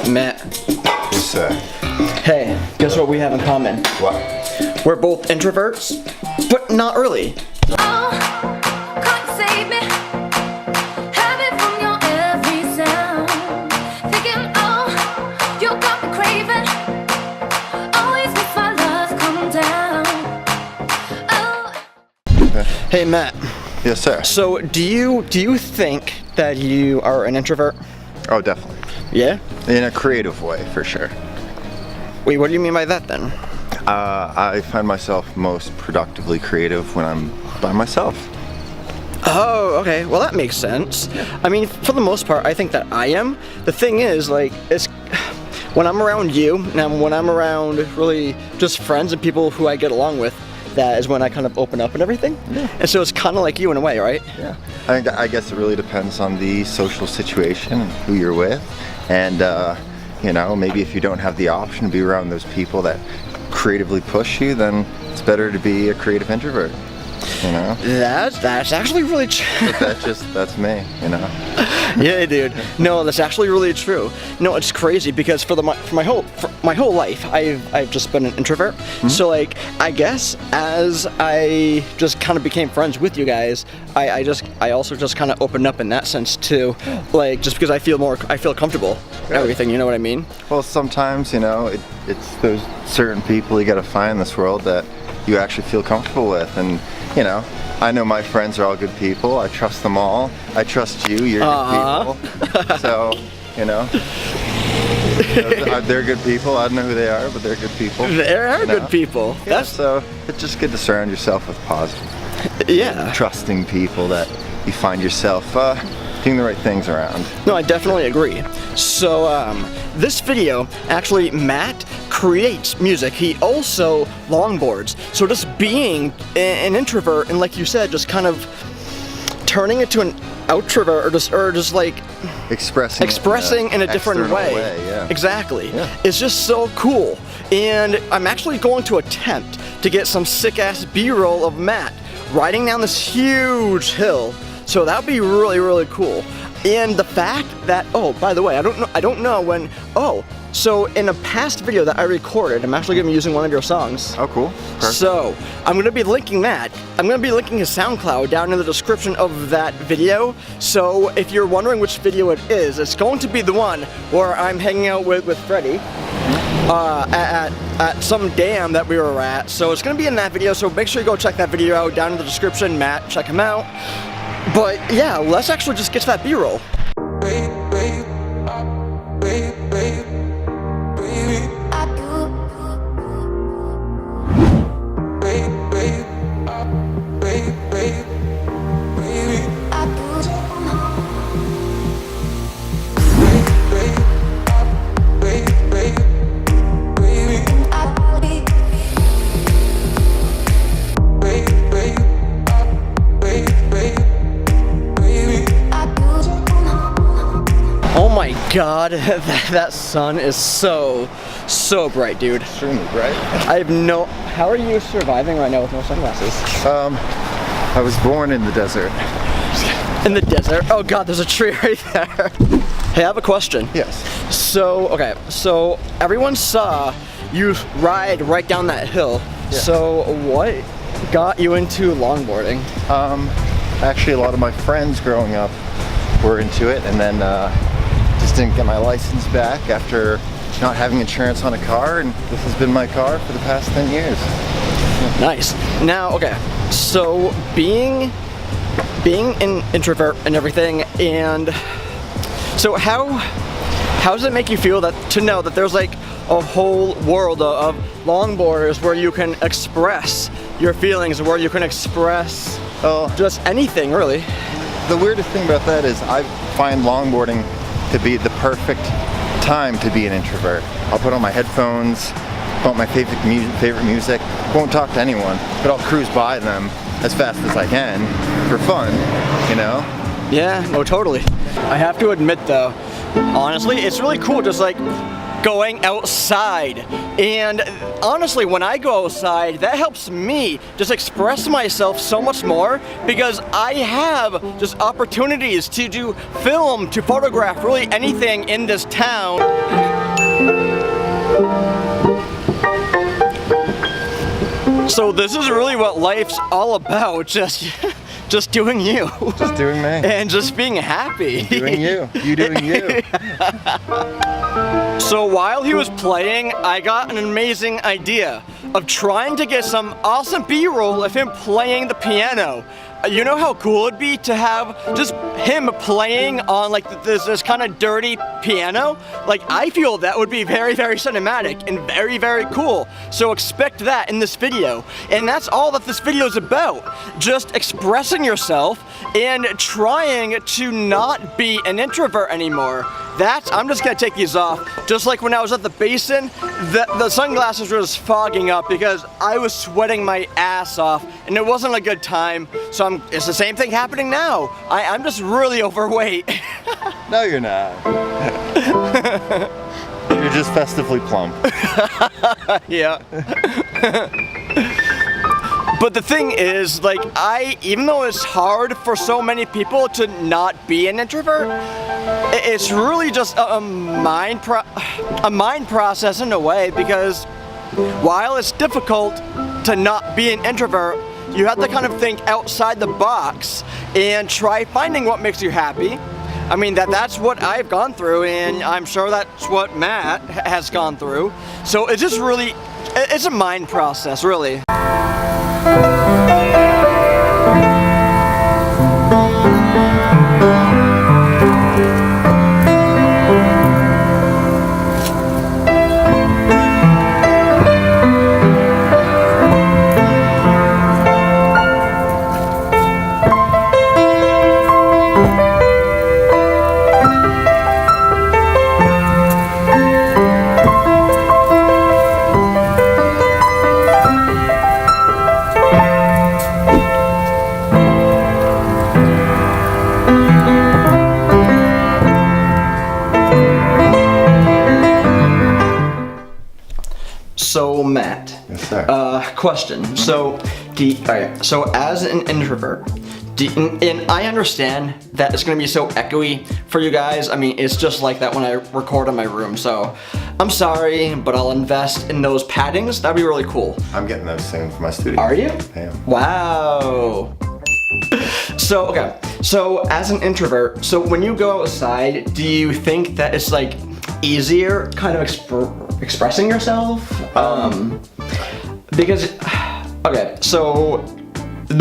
Matt. Yes, sir. Hey, guess what we have in common? What? We're both introverts, but not really. Hey Matt. Yes, sir. So do you think that you are an introvert? Oh, definitely. Yeah? In a creative way, for sure. Wait, what do you mean by that then? I find myself most productively creative when I'm by myself. Oh, okay. Well, that makes sense. I mean, for the most part, I think that I am. The thing is, like, it's when I'm around you, and when I'm around really just friends and people who I get along with, that is when I kind of open up and everything. Yeah. And so it's kind of like you in a way, right? Yeah. I guess it really depends on the social situation and who you're with. And, you know, maybe if you don't have the option to be around those people that creatively push you, then it's better to be a creative introvert, you know? That's actually really true. That's me, you know? Yeah, dude. No, that's actually really true. No, it's crazy because for my whole life, I've just been an introvert. Mm-hmm. So like, I guess as I just kind of became friends with you guys, I also just kind of opened up in that sense too. Like, just because I feel comfortable. Yeah. Everything, you know what I mean? Well, sometimes, you know, it's those certain people you got to find in this world that you actually feel comfortable with, and you know. I know my friends are all good people. I trust them all. I trust you. You're good people. So, you know, they're good people. I don't know who they are, but they're good people. They are good people. Yeah, so it's just good to surround yourself with positive, trusting people that you find yourself doing the right things around. No, I definitely agree. So this video, actually, Matt creates music. He also longboards. So just being an introvert and, like you said, just kind of turning it to an outrovert or just like expressing in a different way. Yeah. Exactly. Yeah. It's just so cool. And I'm actually going to attempt to get some sick-ass B-roll of Matt riding down this huge hill. So that would be really, really cool. And the fact that, oh, by the way, I don't know when, so in a past video that I recorded, I'm actually going to be using one of your songs. Oh, cool. Perfect. So I'm going to be linking that. I'm going to be linking his SoundCloud down in the description of that video. So if you're wondering which video it is, it's going to be the one where I'm hanging out with Freddie at some dam that we were at. So it's going to be in that video, so make sure you go check that video out down in the description. Matt, check him out. But yeah, let's actually just get to that B-roll. Oh my god, that sun is so bright, dude. Extremely bright. I have no... How are you surviving right now with no sunglasses? I was born in the desert. In the desert? Oh god, there's a tree right there. Hey, I have a question. Yes. So, okay, so everyone saw you ride right down that hill. Yes. So what got you into longboarding? Actually, a lot of my friends growing up were into it, and then just didn't get my license back after not having insurance on a car, and this has been my car for the past 10 years. Nice. Now, okay, so being an introvert and everything, and so how does it make you feel to know that there's like a whole world of longboarders where you can express your feelings, where you can express just anything, really? The weirdest thing about that is I find longboarding to be the perfect time to be an introvert. I'll put on my headphones, put my favorite music, won't talk to anyone, but I'll cruise by them as fast as I can for fun, you know? Yeah, no, totally. I have to admit though, honestly, it's really cool just like going outside. And honestly, when I go outside, that helps me just express myself so much more, because I have just opportunities to do film, to photograph, really anything in this town. So this is really what life's all about, just doing you. Just doing me. And just being happy. Doing you. You doing you. So while he was playing, I got an amazing idea of trying to get some awesome B-roll of him playing the piano. You know how cool it'd be to have just him playing on like this kind of dirty piano? Like, I feel that would be very, very cinematic and very, very cool. So expect that in this video. And that's all that this video is about. Just expressing yourself and trying to not be an introvert anymore. I'm just gonna take these off. Just like when I was at the basin, the sunglasses were just fogging up because I was sweating my ass off and it wasn't a good time. So it's the same thing happening now. I'm just really overweight. No, you're not. You're just festively plump. Yeah. But the thing is, like, even though it's hard for so many people to not be an introvert, it's really just a mind process in a way, because while it's difficult to not be an introvert, you have to kind of think outside the box and try finding what makes you happy. I mean, that's what I've gone through, and I'm sure that's what Matt has gone through. So it's just really, it's a mind process, really. So Matt, yes, sir. Question. So, so as an introvert, and I understand that it's gonna be so echoey for you guys. I mean, it's just like that when I record in my room. So, I'm sorry, but I'll invest in those paddings. That'd be really cool. I'm getting those soon for my studio. Are you? I am. Wow. So, okay. So, as an introvert, so when you go outside, do you think that it's like easier kind of expressing yourself? Because, okay, so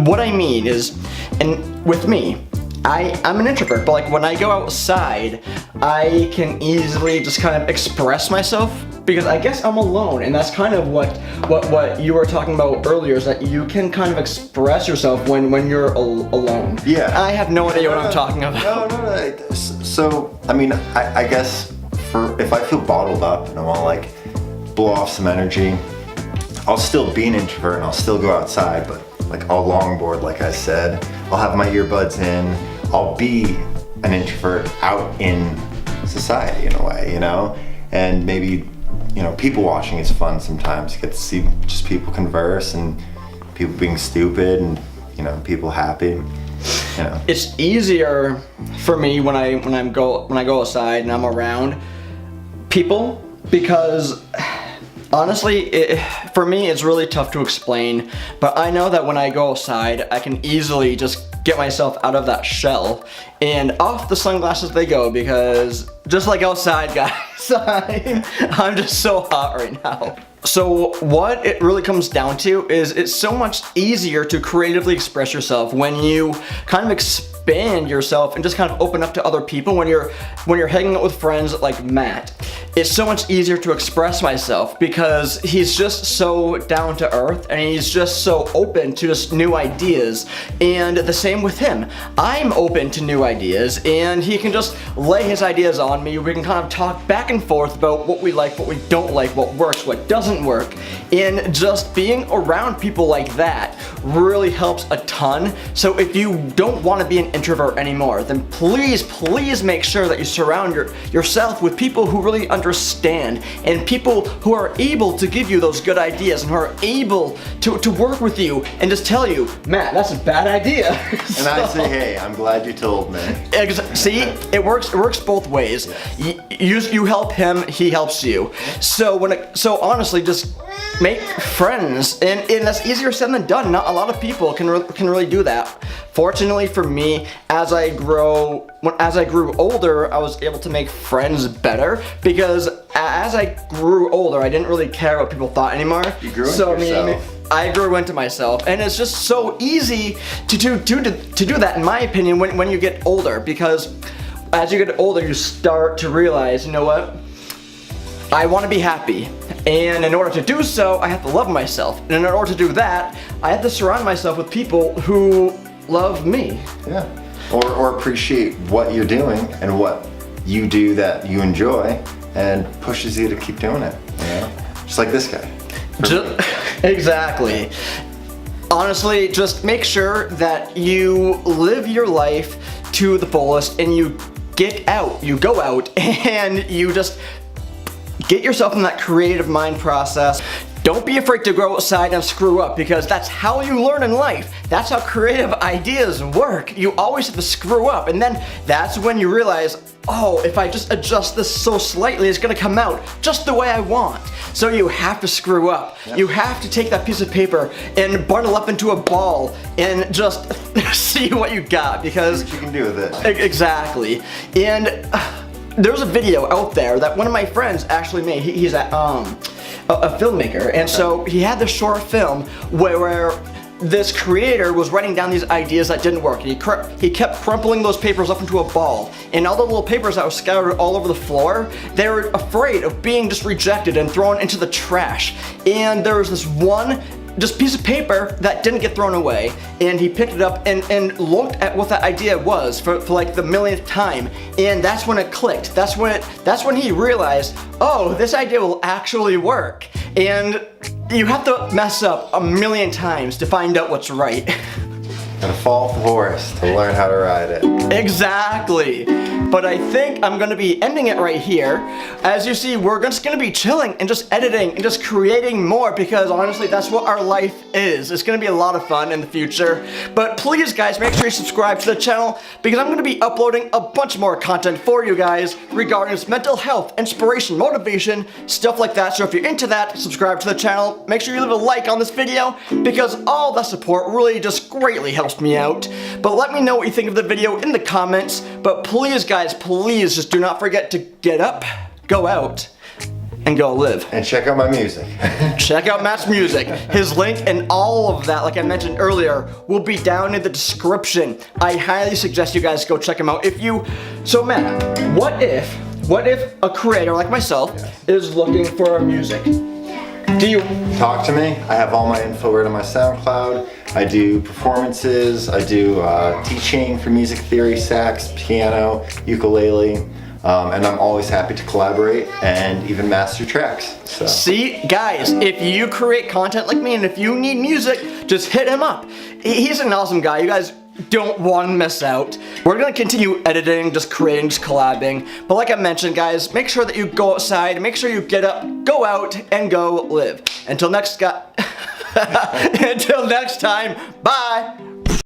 what I mean is, and with me, I'm an introvert, but like when I go outside, I can easily just kind of express myself because I guess I'm alone, and that's kind of what you were talking about earlier, is that you can kind of express yourself when you're alone. Yeah. I have no idea what I'm talking about. No. So, I mean, I guess if I feel bottled up and I want to like blow off some energy, I'll still be an introvert and I'll still go outside, but like I'll longboard, like I said. I'll have my earbuds in. I'll be an introvert out in society in a way, you know? And maybe, you know, people watching is fun sometimes. You get to see just people converse and people being stupid and, you know, people happy. You know. It's easier for me when I go outside and I'm around people, because honestly, for me, it's really tough to explain, but I know that when I go outside, I can easily just get myself out of that shell, and off the sunglasses they go, because just like outside, guys, I'm just so hot right now. So what it really comes down to is it's so much easier to creatively express yourself when you kind of expand yourself and just kind of open up to other people. When you're hanging out with friends like Matt, it's so much easier to express myself because he's just so down to earth and he's just so open to just new ideas. And the same with him. I'm open to new ideas and he can just lay his ideas on me. We can kind of talk back and forth about what we like, what we don't like, what works, what doesn't work. And just being around people like that really helps a ton. So if you don't want to be an introvert anymore, then please make sure that you surround yourself with people who really understand, and people who are able to give you those good ideas and who are able to work with you and just tell you, Matt, that's a bad idea. And I say, hey, I'm glad you told me. See, it works both ways. You help him, he helps you. So honestly, just make friends, and that's easier said than done. Not a lot of people can really do that. Fortunately for me, as I grew older, I was able to make friends better, because as I grew older, I didn't really care what people thought anymore. You grew into yourself. I grew into myself, and it's just so easy to do that, in my opinion, when you get older, because as you get older, you start to realize, you know what? I want to be happy, and in order to do so, I have to love myself. And in order to do that, I have to surround myself with people who love me. Yeah, or appreciate what you're doing and what you do that you enjoy, and pushes you to keep doing it. You know, just like this guy. Exactly. Honestly, just make sure that you live your life to the fullest, and you go out, and you just get yourself in that creative mind process. Don't be afraid to go outside and screw up, because that's how you learn in life. That's how creative ideas work. You always have to screw up, and then that's when you realize, oh, if I just adjust this so slightly, it's gonna come out just the way I want. So you have to screw up. Yep. You have to take that piece of paper and bundle up into a ball and just see what you got, because see what you can do with it. Exactly. And there's a video out there that one of my friends actually made. He's a filmmaker, and so he had this short film where this creator was writing down these ideas that didn't work. He kept crumpling those papers up into a ball, and all the little papers that were scattered all over the floor, they were afraid of being just rejected and thrown into the trash. And there was this one piece of paper that didn't get thrown away, and he picked it up and looked at what that idea was for like the millionth time, and that's when it clicked. That's when he realized, oh, this idea will actually work. And you have to mess up a million times to find out what's right. Gotta fall off the horse to learn how to ride it. Exactly. But I think I'm gonna be ending it right here. As you see, we're just gonna be chilling and just editing and just creating more, because honestly, that's what our life is. It's gonna be a lot of fun in the future. But please, guys, make sure you subscribe to the channel, because I'm gonna be uploading a bunch more content for you guys regarding mental health, inspiration, motivation, stuff like that. So if you're into that, subscribe to the channel. Make sure you leave a like on this video, because all that support really just greatly helps me out. But let me know what you think of the video in the comments. But please, guys, please just do not forget to get up, go out, and go live. And check out my music. Check out Matt's music. His link and all of that, like I mentioned earlier, will be down in the description. I highly suggest you guys go check him out. So Matt, what if a creator like myself is looking for music? Do you talk to me? I have all my info right on my SoundCloud. I do performances, I do teaching for music theory, sax, piano, ukulele, and I'm always happy to collaborate and even master tracks. So. See, guys, if you create content like me and if you need music, just hit him up. He's an awesome guy. You guys don't want to miss out. We're gonna continue editing, just creating, just collabing. But like I mentioned, guys, make sure that you go outside, make sure you get up, go out, and go live. Until next time, bye.